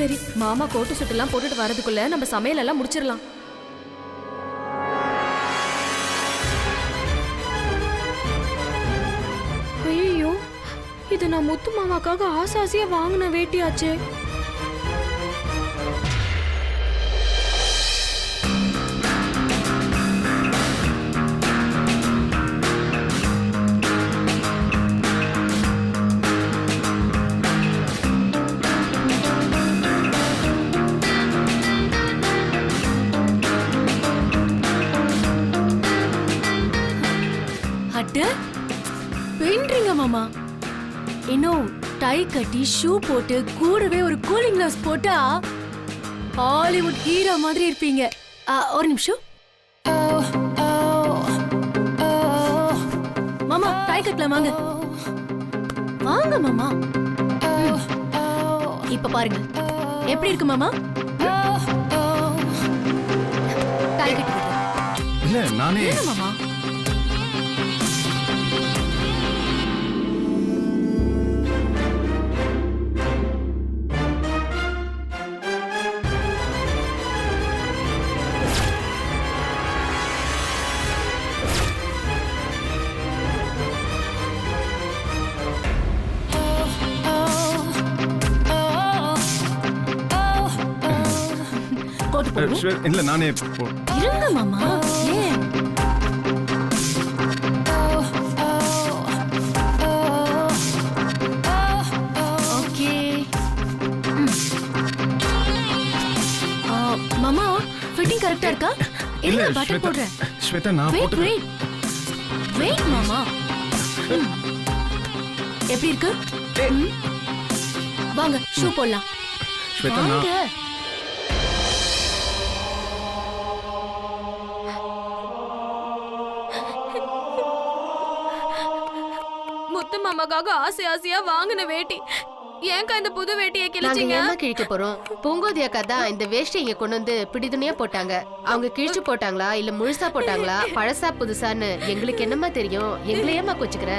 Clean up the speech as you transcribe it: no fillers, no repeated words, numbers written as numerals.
சரி, மாமா கோட்டு சுட்டெல்லாம் போட்டுட்டு வரதுக்குள்ள நம்ம சமையல் எல்லாம் முடிச்சிடலாம். ஐயோ, இது நான் முத்து மாமாக்காக ஆசாசியா வாங்கின வேட்டியாச்சே. பெயிண்ட்ரிங்க மாமா. இன்னும் டை கட்டி ஷூ போட்டு கூடவே ஒரு கூலிங் கிளாஸ் போட்டா ஹாலிவுட் ஹீரோ மாதிரி இருப்பீங்க. ஒரு நிமிஷம் மாமா, டை கட்டலாம் வாங்க. வாங்க மாமா. இப்ப பாருங்க எப்படி இருக்கு மாமா. டை கட்டி இல்ல நானே மாமா. இல்ல நானே இருங்க மாமா. ஏன் ஓகே மாமா, ஃபிட்டிங் கரெக்ட்டா இருக்கா? இல்ல பட்டன் போடுறேன். ஸ்வேதா நான் வெயிட் வெயிட் வெயிட் மாமா. எப்படி இருக்கு? வாங்க ஷூ போடலாம். ஸ்வேதா வாங்க. முத்து மாமாக்காக ஆசை ஆசையா வாங்கின வேட்டி ஏன்க்கா இந்த புது வேட்டியை கிழிச்சீங்க? என்ன கிழிக்க போறோம்? பூங்கோதி அக்கா தான் இந்த வேஷ்டி இங்க கொண்டு வந்து பிடிதுணையா போட்டாங்க. அவங்க கிழிச்சு போட்டாங்களா இல்ல முழுசா போட்டாங்களா பழசா புதுசான்னு எங்களுக்கு என்னமா தெரியும்? எங்களை ஏமா கொச்சுக்கிற?